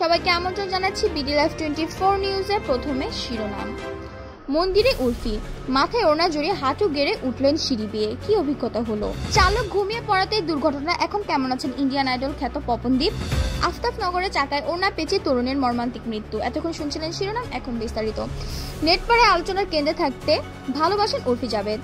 সবাইকে আমন্ত্রণ জানাচ্ছি বিডি লাইভ 24 নিউজের প্রথমে শিরোনাম। মন্দিরে উর্ফি মাথায় ওড়না জড়িয়ে হাঁটু গেড়ে উঠলেন সিঁড়ি বেয়ে, কি অভিজ্ঞতা হলো। চালক ঘুমিয়ে পড়াতে দুর্ঘটনা, এখন কেমন আছেন ইন্ডিয়ান আইডল খ্যাত পবনদীপ। আফতাবনগরে চাকায় ওড়না পেঁচে তরুণের মর্মান্তিক মৃত্যু। এতক্ষণ শুনছিলেন শিরোনাম, এখন বিস্তারিত। নেটপাড়ায় আলোচনার কেন্দ্রে থাকতে ভালোবাসেন উর্ফি জাভেদ।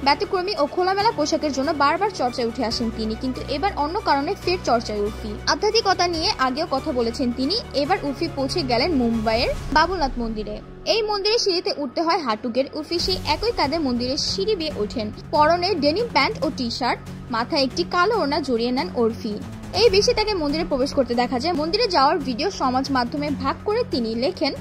ব্যতিক্রমী ও খোলামেলা পোশাকের জন্য বারবার চর্চায় উঠে আসেন তিনি, কিন্তু এবার অন্য কারণে ফের চর্চায় উর্ফি। আধ্যাত্মিকতা নিয়ে আগেও কথা বলেছেন তিনি। এবার উর্ফি পৌঁছে গেলেন মুম্বাইয়ের বাবুনাথ মন্দিরে। এই মন্দিরে সিঁড়িতে উঠতে হয় হাঁটু গেড়ে। উর্ফি সেই একই কাঁধে মন্দিরের সিঁড়ি বেয়ে ওঠেন। পরনে ডেনিম প্যান্ট ও টি শার্ট, মাথায় একটি কালো ওড়না জড়িয়ে নেন উর্ফি। এই বেশি তাকে মন্দিরে প্রবেশ করতে দেখা যায়। মন্দিরে যাওয়ার ভিডিও সমাজ মাধ্যমে ভাগ করে তিনি লেখেন,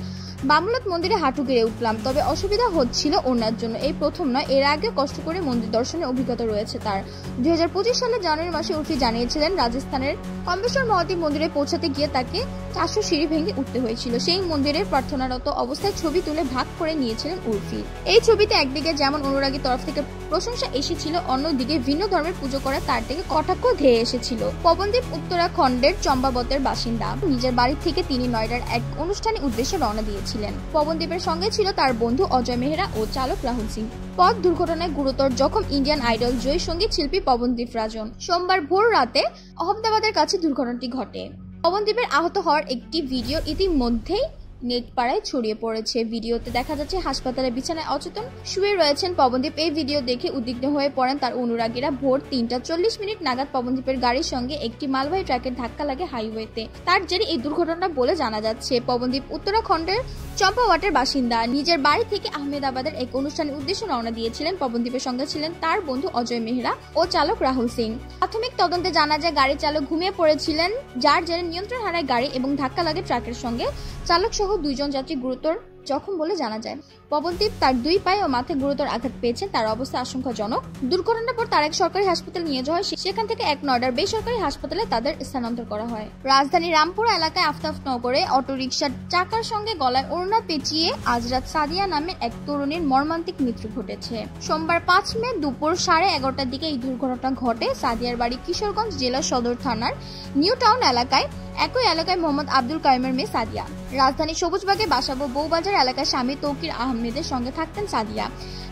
বাবুনাথ মন্দিরে হাঁটু গেড়ে উঠলাম, তবে অসুবিধা হচ্ছিল ওনার জন্য। এই প্রথম নয়, এর আগে কষ্ট করে মন্দির দর্শনের অভিজ্ঞতা রয়েছে তার। 2025 সালের জানুয়ারি মাসে উর্ফি জানিয়েছিলেন রাজস্থানের কম্বেশ্বর মহাদেব মন্দিরে পৌঁছাতে গিয়ে তাকে 400 সিঁড়ি ভেঙে উঠতে হয়েছিল। সেই মন্দিরের প্রার্থনারত অবস্থায় ছবি তুলে ভাগ করে নিয়েছিলেন উর্ফি। এই ছবিতে একদিকে যেমন অনুরাগীর তরফ থেকে প্রশংসা এসেছিল, অন্যদিকে ভিন্ন ধর্মের পুজো করে তার থেকে কটাক্ষ ধেয়ে এসেছিল। পবনদীপ উত্তরাখণ্ডের চম্পাবতের বাসিন্দা। নিজের বাড়ি থেকে তিনি নয়ডার এক অনুষ্ঠানে উদ্দেশ্যে রওনা দিয়েছিলেন। পবনদীপের সঙ্গে ছিল তার বন্ধু অজয় মেহরা ও চালক রাহুল সিং। পথ দুর্ঘটনায় গুরুতর জখম ইন্ডিয়ান আইডল জয়ী সঙ্গীত শিল্পী পবনদীপ রাজন। সোমবার ভোর রাতে আহমেদাবাদের কাছে দুর্ঘটনাটি ঘটে। পবনদীপের আহত হওয়ার একটি ভিডিও ইতিমধ্যেই নেটপাড়ায় ছড়িয়ে পড়েছে। ভিডিওতে দেখা যাচ্ছে হাসপাতালের বিছানায় অচেতন শুয়ে রয়েছেন পবনদীপ। এই ভিডিও দেখে উদ্বিগ্ন হয়ে পড়েন তার অনুরাগীরা। ভোর 3:40 নাগাদ পবনদীপের গাড়ির সঙ্গে একটি মালবাহী ট্রাকের ধাক্কা লাগে হাইওয়েতে। তার জেরে এই দুর্ঘটনা বলে জানা যাচ্ছে। পবনদীপ উত্তরাখণ্ডের চম্পাওয়াটের বাসিন্দা। নিজের বাড়ি থেকে আহমেদাবাদের এক অনুষ্ঠানের উদ্দেশ্যে রওনা দিয়েছিলেন। পবনদীপের সঙ্গে ছিলেন তার বন্ধু অজয় মেহরা ও চালক রাহুল সিং। প্রাথমিক তদন্তে জানা যায় গাড়ির চালক ঘুমিয়ে পড়েছিলেন, যার জেরে নিয়ন্ত্রণ হারায় গাড়ি এবং ধাক্কা লাগে ট্রাকের সঙ্গে। চালক সহ 2 জন যাত্রী গুরুতর জখম বলে জানা যায়। পবনদীপ তার 2 পায়ে ও মাথায় গুরুতর আঘাত পেয়েছেন, তার অবস্থা আশঙ্কাজনক। দুর্ঘটনার পর তার এক সরকারি হাসপাতালে নিয়ে যাওয়া হয়, সেখান থেকে এক নয়ডার বেসরকারি হাসপাতালে তাদের স্থানান্তর করা হয়। রাজধানীর রামপুরা এলাকায় আফতাবনগরে অটোরিকশার চাকার সঙ্গে গলায় ওড়না পেঁচিয়ে আজ রাত সাদিয়া নামের এক তরুণীর মর্মান্তিক মৃত্যু ঘটেছে। সোমবার 5 মে দুপুর 11:30টার দিকে এই দুর্ঘটনা ঘটে। সাদিয়ার বাড়ি কিশোরগঞ্জ জেলা সদর থানার নিউ টাউন এলাকায়। একই এলাকায় মোহাম্মদ আব্দুল কাইমের মেয়ে সাদিয়া। রাজধানী সবুজবাগে বাসাবো বউবাজার এলাকায় স্বামী তৌকির আহমেদের সঙ্গে থাকতেন সাদিয়া।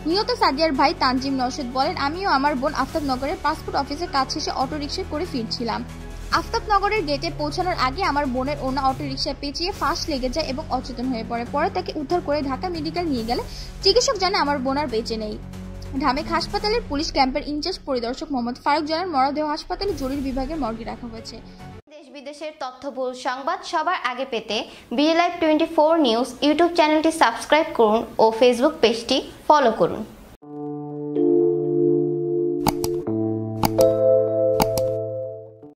নিহত সাদিয়ার ভাই তানজিম নওশেদ বলেন, আমিও আমার বোন আফতাবনগরের পাসপোর্ট অফিসের কাজ শেষে অটোরিকশায় করে ফিরছিলাম। আফতাবনগরের গেটে পৌঁছানোর আগে আমার বোনের ওড়না অটোরিকশায় পেঁচিয়ে ফাঁস লেগে যায় এবং অচেতন হয়ে পড়ে। পরে তাকে উদ্ধার করে ঢাকা মেডিকেল নিয়ে গেলে চিকিৎসক জানে আমার বোন আর বেঁচে নেই। ঢামেক হাসপাতালের পুলিশ ক্যাম্পের ইনচার্জ পরিদর্শক মোহাম্মদ ফারুক জানান, মরদেহ হাসপাতালে জরুরি বিভাগের মর্গে রাখা হয়েছে। দেশ বিদেশের তথ্যবহুল সংবাদ সবার আগে পেতে বিডি লাইভ 24 নিউজ ইউটিউব চ্যানেলটি সাবস্ক্রাইব করুন ও ফেসবুক পেজটি ফলো করুন।